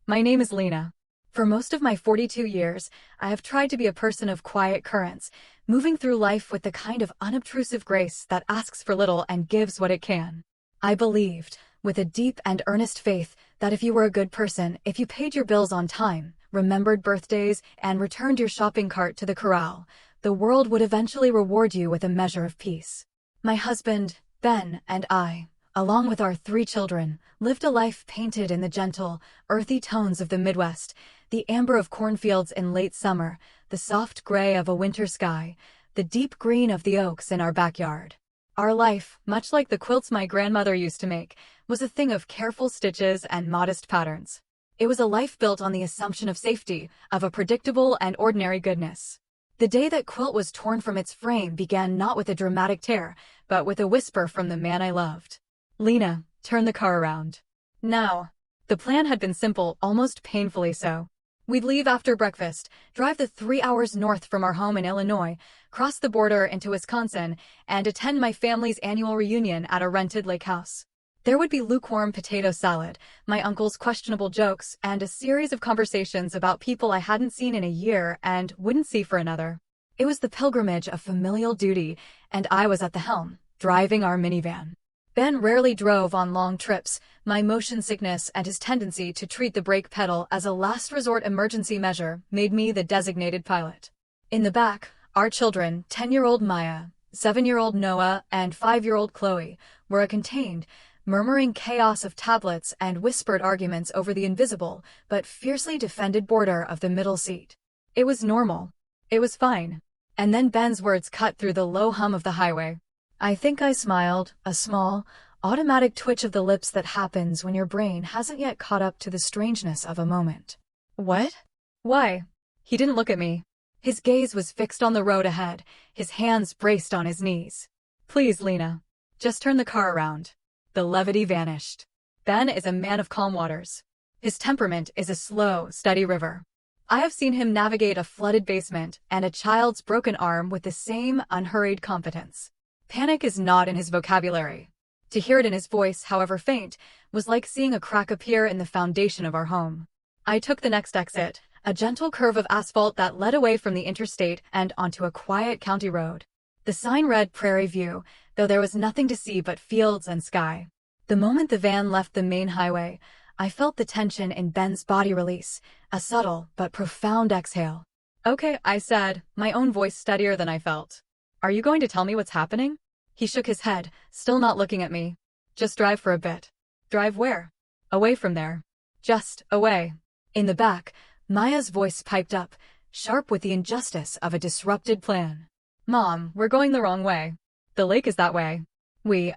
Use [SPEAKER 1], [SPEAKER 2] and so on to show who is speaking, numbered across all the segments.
[SPEAKER 1] My name is Lena. For most of my 42 years, I have tried to be a person of quiet currents, moving through life with the kind of unobtrusive grace that asks for little and gives what it can. I believed, with a deep and earnest faith, that if you were a good person, if you paid your bills on time, remembered birthdays, and returned your shopping cart to the corral, the world would eventually reward you with a measure of peace. My husband, Ben, and I, along with our 3 children, lived a life painted in the gentle, earthy tones of the Midwest, the amber of cornfields in late summer, the soft gray of a winter sky, the deep green of the oaks in our backyard. Our life, much like the quilts my grandmother used to make, was a thing of careful stitches and modest patterns. It was a life built on the assumption of safety, of a predictable and ordinary goodness. The day that quilt was torn from its frame began not with a dramatic tear, but with a whisper from the man I loved. "Lena, turn the car around. Now." The plan had been simple, almost painfully so. We'd leave after breakfast, drive the 3 hours north from our home in Illinois, cross the border into Wisconsin, and attend my family's annual reunion at a rented lake house. There would be lukewarm potato salad, my uncle's questionable jokes, and a series of conversations about people I hadn't seen in a year and wouldn't see for another. It was the pilgrimage of familial duty, and I was at the helm, driving our minivan. Ben rarely drove on long trips. My motion sickness and his tendency to treat the brake pedal as a last resort emergency measure made me the designated pilot. In the back, our children, 10-year-old Maya, 7-year-old Noah, and 5-year-old Chloe, were a contained, murmuring chaos of tablets and whispered arguments over the invisible but fiercely defended border of the middle seat. It was normal. It was fine. And then Ben's words cut through the low hum of the highway. I think I smiled, a small, automatic twitch of the lips that happens when your brain hasn't yet caught up to the strangeness of a moment. "What? Why?" He didn't look at me. His gaze was fixed on the road ahead, his hands braced on his knees. "Please, Lena. Just turn the car around." The levity vanished. Ben is a man of calm waters. His temperament is a slow, steady river. I have seen him navigate a flooded basement and a child's broken arm with the same unhurried competence. Panic is not in his vocabulary. To hear it in his voice, however faint, was like seeing a crack appear in the foundation of our home. I took the next exit, a gentle curve of asphalt that led away from the interstate and onto a quiet county road. The sign read Prairie View, though there was nothing to see but fields and sky. The moment the van left the main highway, I felt the tension in Ben's body release, a subtle but profound exhale. "Okay," I said, my own voice steadier than I felt. "Are you going to tell me what's happening?" He shook his head, still not looking at me. "Just drive for a bit." "Drive where?" "Away from there." "Just away." In the back, Maya's voice piped up, sharp with the injustice of a disrupted plan. "Mom, we're going the wrong way. The lake is that way." We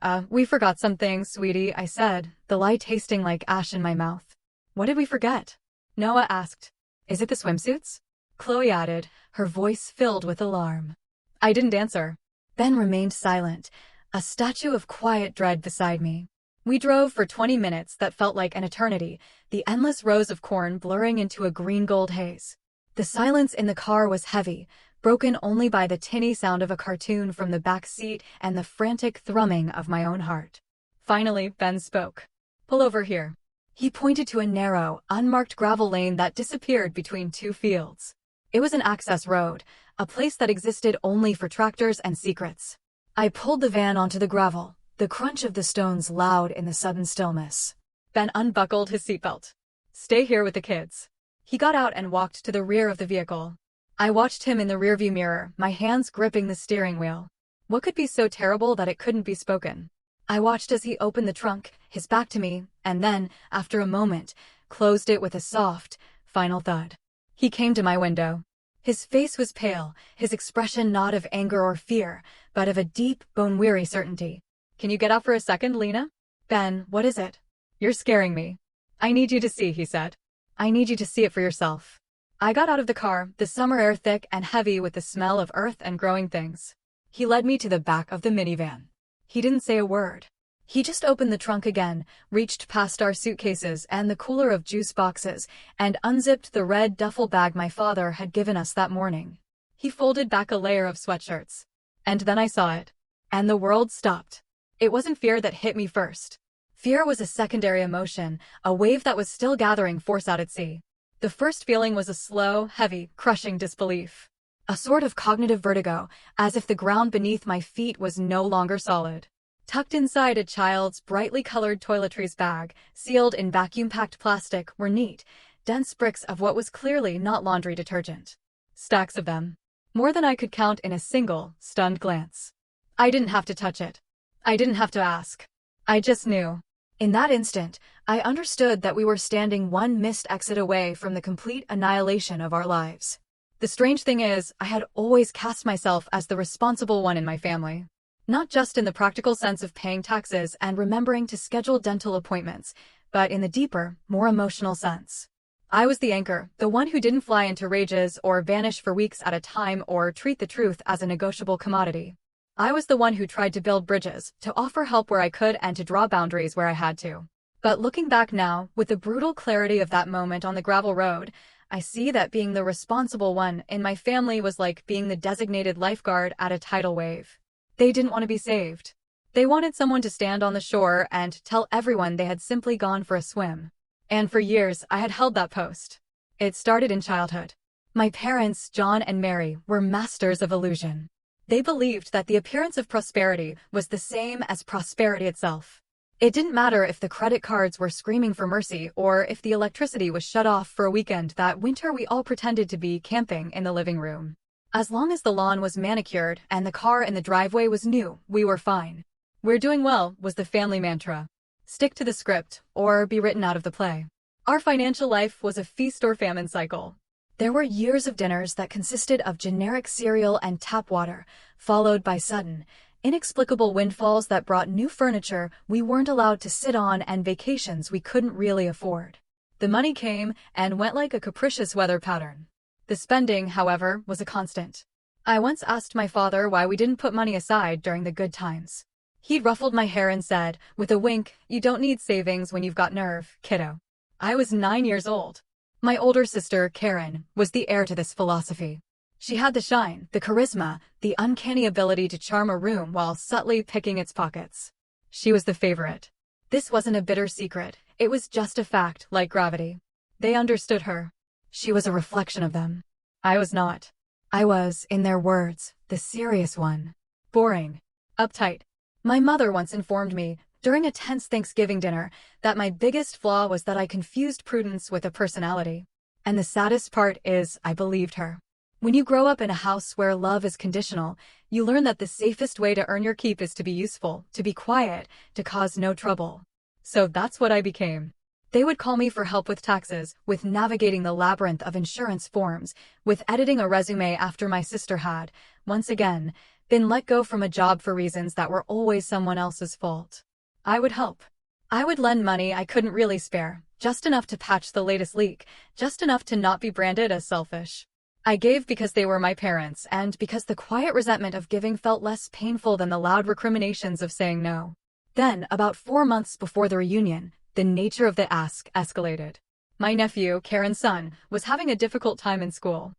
[SPEAKER 1] forgot something, sweetie," I said, the lie tasting like ash in my mouth. "What did we forget?" Noah asked. "Is it the swimsuits?" Chloe added, her voice filled with alarm. I didn't answer. Ben remained silent, a statue of quiet dread beside me. We drove for 20 minutes that felt like an eternity, the endless rows of corn blurring into a green-gold haze. The silence in the car was heavy, broken only by the tinny sound of a cartoon from the back seat and the frantic thrumming of my own heart. Finally, Ben spoke. "Pull over here." He pointed to a narrow, unmarked gravel lane that disappeared between 2 fields. It was an access road, a place that existed only for tractors and secrets. I pulled the van onto the gravel, the crunch of the stones loud in the sudden stillness. Ben unbuckled his seatbelt. "Stay here with the kids." He got out and walked to the rear of the vehicle. I watched him in the rearview mirror, my hands gripping the steering wheel. What could be so terrible that it couldn't be spoken? I watched as he opened the trunk, his back to me, and then, after a moment, closed it with a soft, final thud. He came to my window. His face was pale, his expression not of anger or fear, but of a deep, bone-weary certainty. "Can you get out for a second, Lena?" "Ben, what is it?" "You're scaring me." "I need you to see," he said. "I need you to see it for yourself." I got out of the car, the summer air thick and heavy with the smell of earth and growing things. He led me to the back of the minivan. He didn't say a word. He just opened the trunk again, reached past our suitcases and the cooler of juice boxes, and unzipped the red duffel bag my father had given us that morning. He folded back a layer of sweatshirts. And then I saw it. And the world stopped. It wasn't fear that hit me first. Fear was a secondary emotion, a wave that was still gathering force out at sea. The first feeling was a slow, heavy, crushing disbelief. A sort of cognitive vertigo, as if the ground beneath my feet was no longer solid. Tucked inside a child's brightly colored toiletries bag, sealed in vacuum-packed plastic, were neat, dense bricks of what was clearly not laundry detergent. Stacks of them. More than I could count in a single, stunned glance. I didn't have to touch it. I didn't have to ask. I just knew. In that instant, I understood that we were standing one missed exit away from the complete annihilation of our lives. The strange thing is, I had always cast myself as the responsible one in my family. Not just in the practical sense of paying taxes and remembering to schedule dental appointments, but in the deeper, more emotional sense. I was the anchor, the one who didn't fly into rages or vanish for weeks at a time or treat the truth as a negotiable commodity. I was the one who tried to build bridges, to offer help where I could and to draw boundaries where I had to. But looking back now, with the brutal clarity of that moment on the gravel road, I see that being the responsible one in my family was like being the designated lifeguard at a tidal wave. They didn't want to be saved. They wanted someone to stand on the shore and tell everyone they had simply gone for a swim. And for years, I had held that post. It started in childhood. My parents, John and Mary, were masters of illusion. They believed that the appearance of prosperity was the same as prosperity itself. It didn't matter if the credit cards were screaming for mercy or if the electricity was shut off for a weekend that winter we all pretended to be camping in the living room. As long as the lawn was manicured and the car in the driveway was new, we were fine. "We're doing well," was the family mantra. Stick to the script, or be written out of the play. Our financial life was a feast or famine cycle. There were years of dinners that consisted of generic cereal and tap water, followed by sudden, inexplicable windfalls that brought new furniture we weren't allowed to sit on and vacations we couldn't really afford. The money came and went like a capricious weather pattern. The spending, however, was a constant. I once asked my father why we didn't put money aside during the good times. He ruffled my hair and said, with a wink, "You don't need savings when you've got nerve, kiddo." I was 9 years old. My older sister, Karen, was the heir to this philosophy. She had the shine, the charisma, the uncanny ability to charm a room while subtly picking its pockets. She was the favorite. This wasn't a bitter secret, it was just a fact, like gravity. They understood her. She was a reflection of them. I was not. I was, in their words, the serious one. Boring. Uptight. My mother once informed me, during a tense Thanksgiving dinner, that my biggest flaw was that I confused prudence with a personality. And the saddest part is, I believed her. When you grow up in a house where love is conditional, you learn that the safest way to earn your keep is to be useful, to be quiet, to cause no trouble. So that's what I became. They would call me for help with taxes, with navigating the labyrinth of insurance forms, with editing a resume after my sister had, once again, been let go from a job for reasons that were always someone else's fault. I would help. I would lend money I couldn't really spare, just enough to patch the latest leak, just enough to not be branded as selfish. I gave because they were my parents and because the quiet resentment of giving felt less painful than the loud recriminations of saying no. Then, about 4 months before the reunion, the nature of the ask escalated. My nephew, Karen's son, was having a difficult time in school.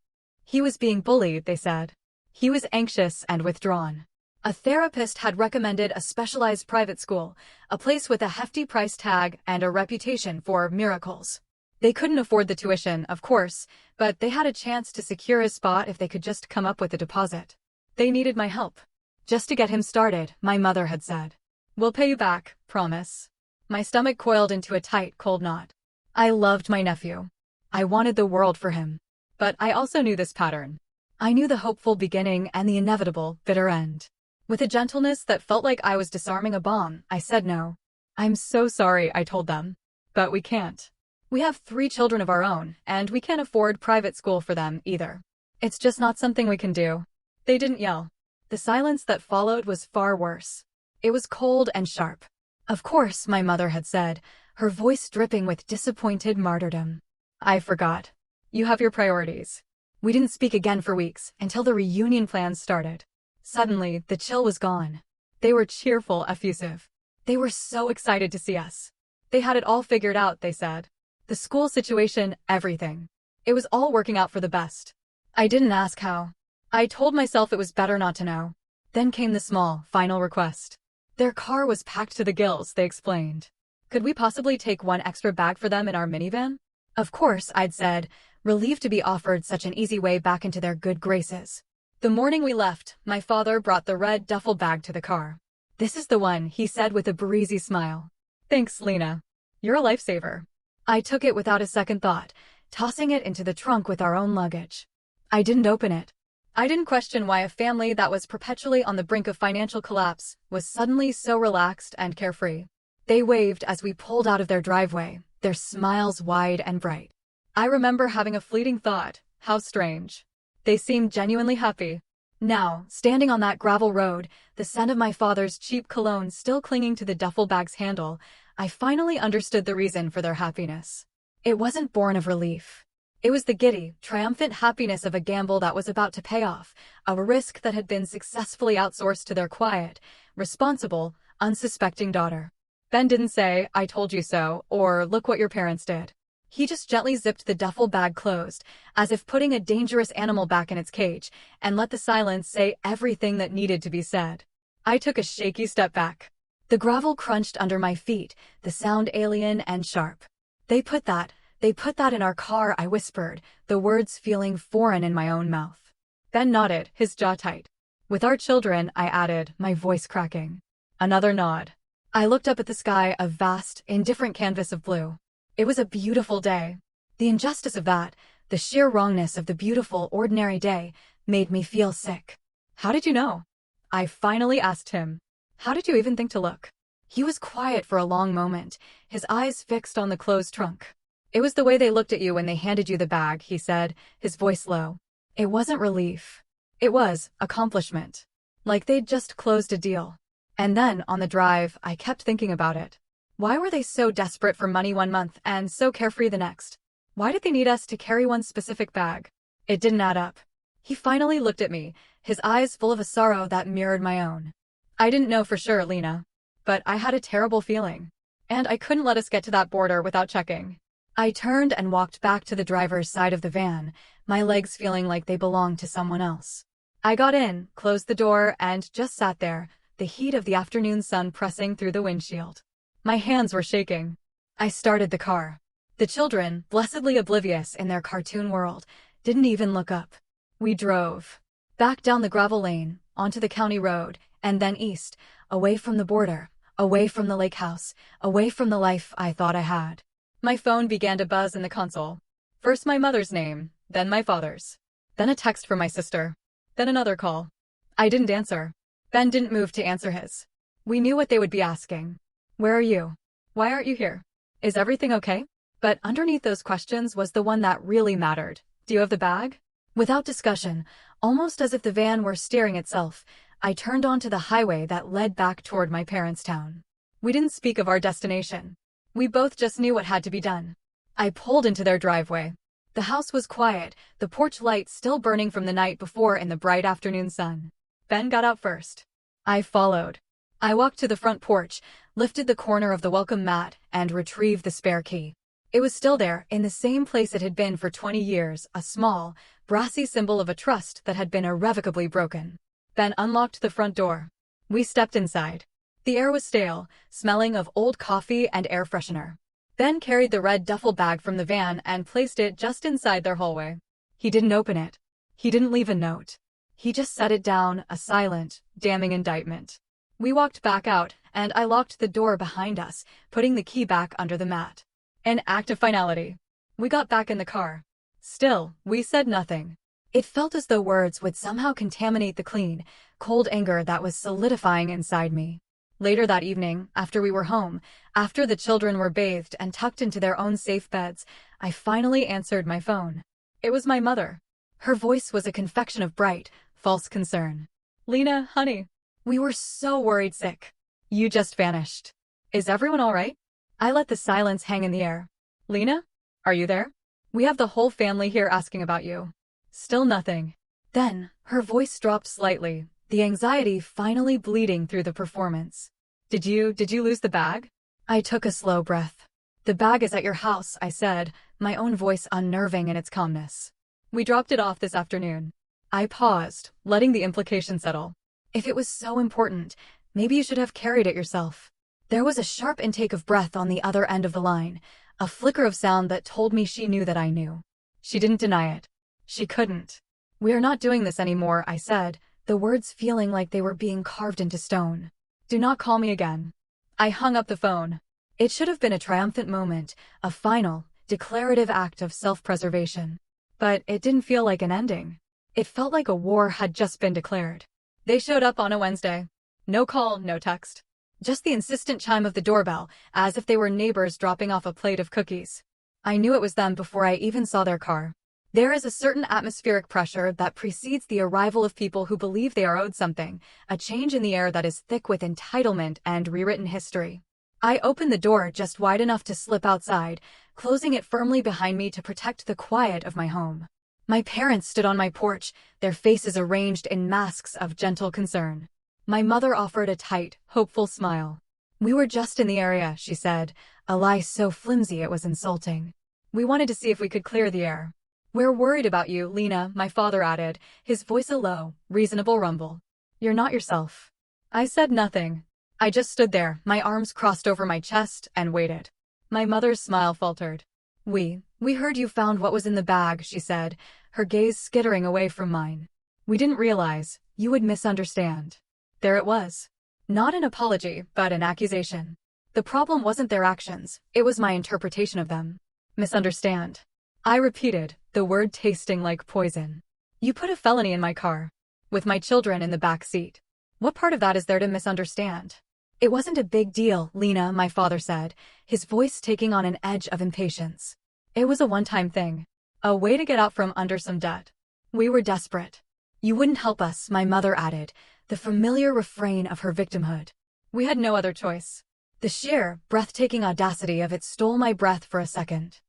[SPEAKER 1] He was being bullied, they said. He was anxious and withdrawn. A therapist had recommended a specialized private school, a place with a hefty price tag and a reputation for miracles. They couldn't afford the tuition, of course, but they had a chance to secure his spot if they could just come up with a deposit. They needed my help. Just to get him started, my mother had said. "We'll pay you back, promise." My stomach coiled into a tight, cold knot. I loved my nephew. I wanted the world for him. But I also knew this pattern. I knew the hopeful beginning and the inevitable, bitter end. With a gentleness that felt like I was disarming a bomb, I said no. "I'm so sorry," I told them. "But we can't. We have 3 children of our own, and we can't afford private school for them, either. It's just not something we can do." They didn't yell. The silence that followed was far worse. It was cold and sharp. "Of course," my mother had said, her voice dripping with disappointed martyrdom. "I forgot. You have your priorities." We didn't speak again for weeks, until the reunion plans started. Suddenly, the chill was gone. They were cheerful, effusive. They were so excited to see us. They had it all figured out, they said. The school situation, everything. It was all working out for the best. I didn't ask how. I told myself it was better not to know. Then came the small, final request. Their car was packed to the gills, they explained. Could we possibly take one extra bag for them in our minivan? Of course, I'd said, relieved to be offered such an easy way back into their good graces. The morning we left, my father brought the red duffel bag to the car. "This is the one," he said with a breezy smile. "Thanks, Lena. You're a lifesaver." I took it without a second thought, tossing it into the trunk with our own luggage. I didn't open it. I didn't question why a family that was perpetually on the brink of financial collapse was suddenly so relaxed and carefree. They waved as we pulled out of their driveway, their smiles wide and bright. I remember having a fleeting thought, how strange. They seemed genuinely happy. Now, standing on that gravel road, the scent of my father's cheap cologne still clinging to the duffel bag's handle, I finally understood the reason for their happiness. It wasn't born of relief. It was the giddy, triumphant happiness of a gamble that was about to pay off, of a risk that had been successfully outsourced to their quiet, responsible, unsuspecting daughter. Ben didn't say, "I told you so," or "Look what your parents did." He just gently zipped the duffel bag closed, as if putting a dangerous animal back in its cage, and let the silence say everything that needed to be said. I took a shaky step back. The gravel crunched under my feet, the sound alien and sharp. They put that in our car," I whispered, the words feeling foreign in my own mouth. Ben nodded, his jaw tight. "With our children," I added, my voice cracking. Another nod. I looked up at the sky, a vast, indifferent canvas of blue. It was a beautiful day. The injustice of that, the sheer wrongness of the beautiful, ordinary day, made me feel sick. "How did you know?" I finally asked him. "How did you even think to look?" He was quiet for a long moment, his eyes fixed on the closed trunk. "It was the way they looked at you when they handed you the bag," he said, his voice low. It wasn't relief. It was accomplishment. Like they'd just closed a deal. And then, on the drive, I kept thinking about it. Why were they so desperate for money one month and so carefree the next? Why did they need us to carry one specific bag? It didn't add up. He finally looked at me, his eyes full of a sorrow that mirrored my own. "I didn't know for sure, Lena. But I had a terrible feeling. And I couldn't let us get to that border without checking." I turned and walked back to the driver's side of the van, my legs feeling like they belonged to someone else. I got in, closed the door, and just sat there, the heat of the afternoon sun pressing through the windshield. My hands were shaking. I started the car. The children, blessedly oblivious in their cartoon world, didn't even look up. We drove. Back down the gravel lane, onto the county road, and then east, away from the border, away from the lake house, away from the life I thought I had. My phone began to buzz in the console. First my mother's name, then my father's. Then a text from my sister. Then another call. I didn't answer. Ben didn't move to answer his. We knew what they would be asking. "Where are you? Why aren't you here? Is everything okay?" But underneath those questions was the one that really mattered. "Do you have the bag?" Without discussion, almost as if the van were steering itself, I turned onto the highway that led back toward my parents' town. We didn't speak of our destination. We both just knew what had to be done. I pulled into their driveway. The house was quiet, the porch light still burning from the night before in the bright afternoon sun. Ben got out first. I followed. I walked to the front porch, lifted the corner of the welcome mat, and retrieved the spare key. It was still there, in the same place it had been for 20 years, a small, brassy symbol of a trust that had been irrevocably broken. Ben unlocked the front door. We stepped inside. The air was stale, smelling of old coffee and air freshener. Ben carried the red duffel bag from the van and placed it just inside their hallway. He didn't open it. He didn't leave a note. He just set it down, a silent, damning indictment. We walked back out, and I locked the door behind us, putting the key back under the mat. An act of finality. We got back in the car. Still, we said nothing. It felt as though words would somehow contaminate the clean, cold anger that was solidifying inside me. Later that evening, after we were home, after the children were bathed and tucked into their own safe beds, I finally answered my phone. It was my mother. Her voice was a confection of bright, false concern. "Lena, honey. We were so worried sick. You just vanished. Is everyone all right?" I let the silence hang in the air. "Lena? Are you there? We have the whole family here asking about you." Still nothing. Then, her voice dropped slightly, the anxiety finally bleeding through the performance. Did you lose the bag?" I took a slow breath. "The bag is at your house," I said, my own voice unnerving in its calmness. "We dropped it off this afternoon." I paused, letting the implication settle. If it was so important, maybe you should have carried it yourself. There was a sharp intake of breath on the other end of the line, a flicker of sound that told me she knew that I knew. She didn't deny it. She couldn't. "We are not doing this anymore," I said, the words feeling like they were being carved into stone. "Do not call me again." I hung up the phone. It should have been a triumphant moment, a final, declarative act of self-preservation. But it didn't feel like an ending. It felt like a war had just been declared. They showed up on a Wednesday. No call, no text. Just the insistent chime of the doorbell, as if they were neighbors dropping off a plate of cookies. I knew it was them before I even saw their car. There is a certain atmospheric pressure that precedes the arrival of people who believe they are owed something, a change in the air that is thick with entitlement and rewritten history. I opened the door just wide enough to slip outside, closing it firmly behind me to protect the quiet of my home. My parents stood on my porch, their faces arranged in masks of gentle concern. My mother offered a tight, hopeful smile. "We were just in the area," she said, a lie so flimsy it was insulting. "We wanted to see if we could clear the air." "We're worried about you, Lena," my father added, his voice a low, reasonable rumble. "You're not yourself." I said nothing. I just stood there, my arms crossed over my chest, and waited. My mother's smile faltered. We heard you found what was in the bag," she said, her gaze skittering away from mine. "We didn't realize you would misunderstand." There it was. Not an apology, but an accusation. The problem wasn't their actions, it was my interpretation of them. "Misunderstand." I repeated, the word tasting like poison. "You put a felony in my car. With my children in the back seat. What part of that is there to misunderstand?" "It wasn't a big deal, Lena," my father said, his voice taking on an edge of impatience. "It was a one-time thing. A way to get out from under some debt. We were desperate." "You wouldn't help us," my mother added, the familiar refrain of her victimhood. "We had no other choice." The sheer, breathtaking audacity of it stole my breath for a second.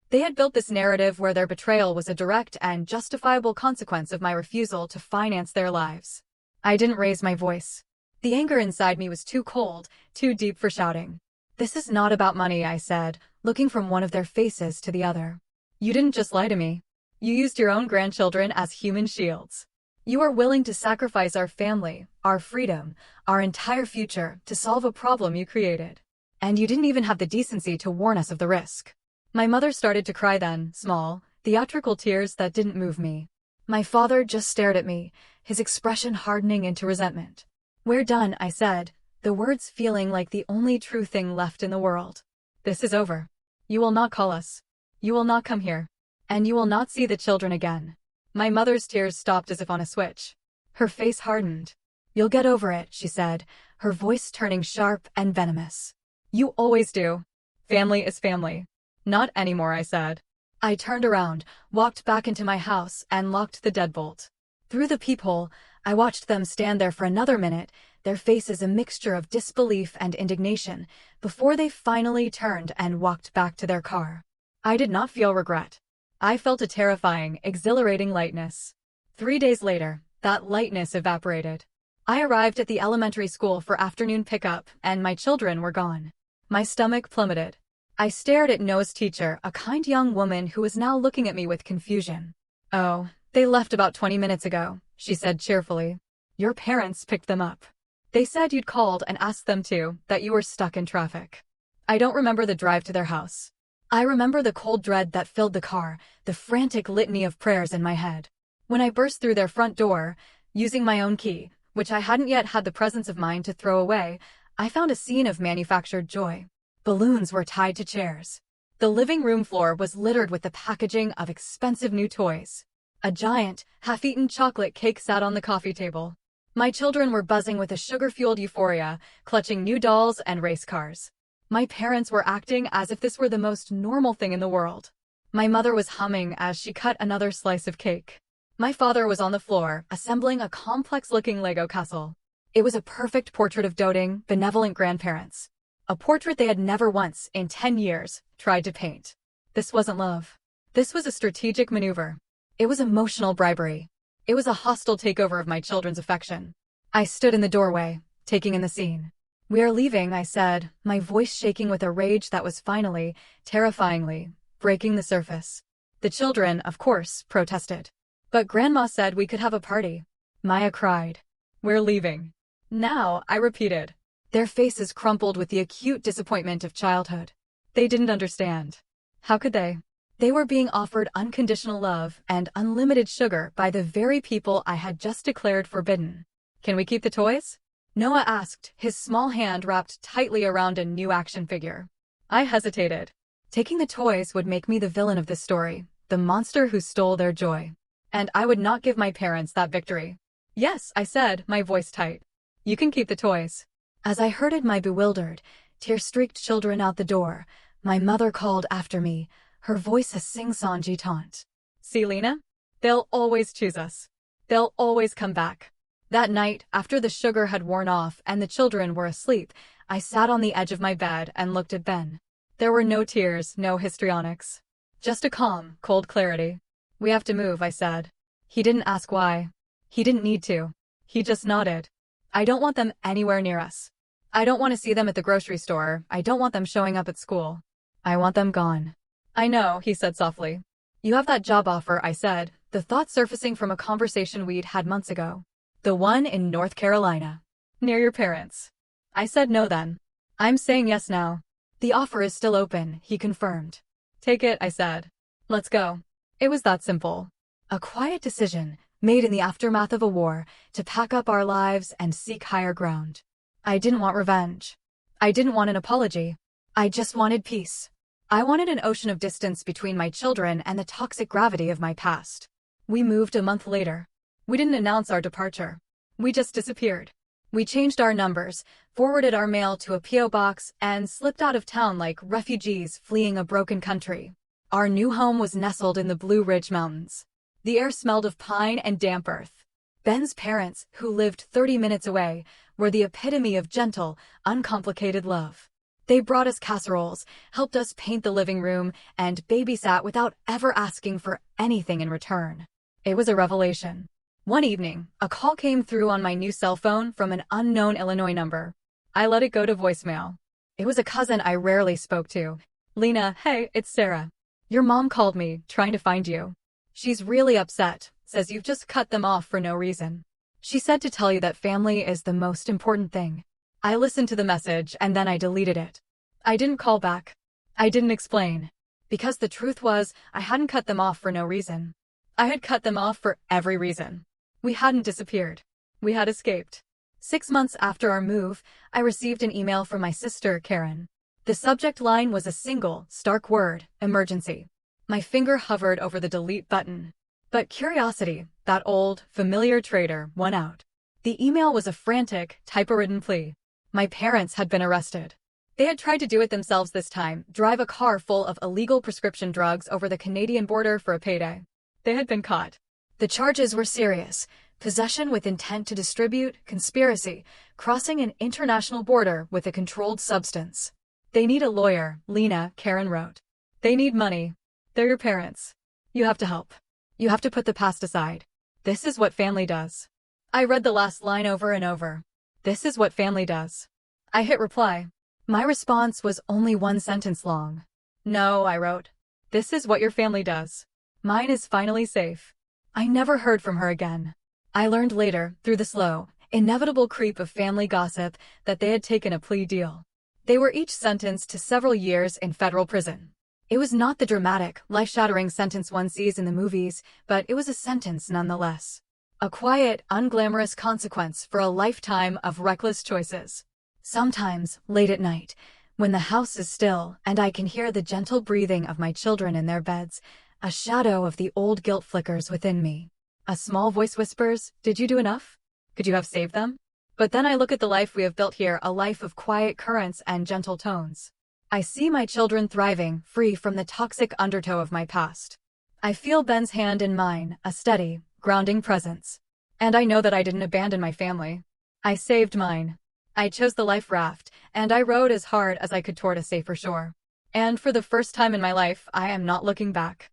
[SPEAKER 1] They had built this narrative where their betrayal was a direct and justifiable consequence of my refusal to finance their lives. I didn't raise my voice. The anger inside me was too cold, too deep for shouting. "This is not about money," I said, looking from one of their faces to the other. "You didn't just lie to me. You used your own grandchildren as human shields. You are willing to sacrifice our family, our freedom, our entire future to solve a problem you created. And you didn't even have the decency to warn us of the risk." My mother started to cry then, small, theatrical tears that didn't move me. My father just stared at me, his expression hardening into resentment. "We're done," I said, the words feeling like the only true thing left in the world. "This is over. You will not call us. You will not come here. And you will not see the children again." My mother's tears stopped as if on a switch. Her face hardened. "You'll get over it," she said, her voice turning sharp and venomous. "You always do. Family is family." "Not anymore," I said. I turned around, walked back into my house, and locked the deadbolt. Through the peephole, I watched them stand there for another minute, their faces a mixture of disbelief and indignation, before they finally turned and walked back to their car. I did not feel regret. I felt a terrifying, exhilarating lightness. 3 days later, that lightness evaporated. I arrived at the elementary school for afternoon pickup, and my children were gone. My stomach plummeted. I stared at Noah's teacher, a kind young woman who was now looking at me with confusion. "Oh, they left about 20 minutes ago," she said cheerfully. "Your parents picked them up. They said you'd called and asked them to, that you were stuck in traffic." I don't remember the drive to their house. I remember the cold dread that filled the car, the frantic litany of prayers in my head. When I burst through their front door, using my own key, which I hadn't yet had the presence of mind to throw away, I found a scene of manufactured joy. Balloons were tied to chairs. The living room floor was littered with the packaging of expensive new toys. A giant, half-eaten chocolate cake sat on the coffee table. My children were buzzing with a sugar-fueled euphoria, clutching new dolls and race cars. My parents were acting as if this were the most normal thing in the world. My mother was humming as she cut another slice of cake. My father was on the floor, assembling a complex-looking Lego castle. It was a perfect portrait of doting, benevolent grandparents. A portrait they had never once, in 10 years, tried to paint. This wasn't love. This was a strategic maneuver. It was emotional bribery. It was a hostile takeover of my children's affection. I stood in the doorway, taking in the scene. "We are leaving," I said, my voice shaking with a rage that was finally, terrifyingly, breaking the surface. The children, of course, protested. "But Grandma said we could have a party." Maya cried. "We're leaving." "Now," I repeated. Their faces crumpled with the acute disappointment of childhood. They didn't understand. How could they? They were being offered unconditional love and unlimited sugar by the very people I had just declared forbidden. Can we keep the toys? Noah asked, his small hand wrapped tightly around a new action figure. I hesitated. Taking the toys would make me the villain of this story, the monster who stole their joy. And I would not give my parents that victory. Yes, I said, my voice tight. You can keep the toys. As I herded my bewildered, tear-streaked children out the door, my mother called after me, her voice a sing-songy taunt. See, Lena? They'll always choose us. They'll always come back. That night, after the sugar had worn off and the children were asleep, I sat on the edge of my bed and looked at Ben. There were no tears, no histrionics. Just a calm, cold clarity. We have to move, I said. He didn't ask why. He didn't need to. He just nodded. I don't want them anywhere near us. I don't want to see them at the grocery store. I don't want them showing up at school. I want them gone. I know, he said softly. You have that job offer, I said, the thought surfacing from a conversation we'd had months ago. The one in North Carolina. Near your parents. I said no then. I'm saying yes now. The offer is still open, he confirmed. Take it, I said. Let's go. It was that simple. A quiet decision, made in the aftermath of a war, to pack up our lives and seek higher ground. I didn't want revenge. I didn't want an apology. I just wanted peace. I wanted an ocean of distance between my children and the toxic gravity of my past. We moved a month later. We didn't announce our departure. We just disappeared. We changed our numbers, forwarded our mail to a P.O. box, and slipped out of town like refugees fleeing a broken country. Our new home was nestled in the Blue Ridge Mountains. The air smelled of pine and damp earth. Ben's parents, who lived 30 minutes away, were the epitome of gentle, uncomplicated love. They brought us casseroles, helped us paint the living room, and babysat without ever asking for anything in return. It was a revelation. One evening, a call came through on my new cell phone from an unknown Illinois number. I let it go to voicemail. It was a cousin I rarely spoke to. Lena, hey, it's Sarah. Your mom called me, trying to find you. She's really upset, says you've just cut them off for no reason. She said to tell you that family is the most important thing. I listened to the message and then I deleted it. I didn't call back. I didn't explain. Because the truth was, I hadn't cut them off for no reason. I had cut them off for every reason. We hadn't disappeared. We had escaped. 6 months after our move, I received an email from my sister, Karen. The subject line was a single, stark word, emergency. My finger hovered over the delete button. But curiosity, that old, familiar traitor, won out. The email was a frantic, typewritten plea. My parents had been arrested. They had tried to do it themselves this time, drive a car full of illegal prescription drugs over the Canadian border for a payday. They had been caught. The charges were serious: possession with intent to distribute, conspiracy, crossing an international border with a controlled substance. They need a lawyer, Lena, Karen wrote. They need money. They're your parents. You have to help. You have to put the past aside. This is what family does. I read the last line over and over. This is what family does. I hit reply. My response was only one sentence long. No, I wrote. This is what your family does. Mine is finally safe. I never heard from her again. I learned later, through the slow, inevitable creep of family gossip, that they had taken a plea deal. They were each sentenced to several years in federal prison. It was not the dramatic, life-shattering sentence one sees in the movies, but it was a sentence nonetheless. A quiet, unglamorous consequence for a lifetime of reckless choices. Sometimes, late at night, when the house is still and I can hear the gentle breathing of my children in their beds, a shadow of the old guilt flickers within me. A small voice whispers, "Did you do enough? Could you have saved them?" But then I look at the life we have built here, a life of quiet currents and gentle tones. I see my children thriving, free from the toxic undertow of my past. I feel Ben's hand in mine, a steady, grounding presence. And I know that I didn't abandon my family. I saved mine. I chose the life raft, and I rowed as hard as I could toward a safer shore. And for the first time in my life, I am not looking back.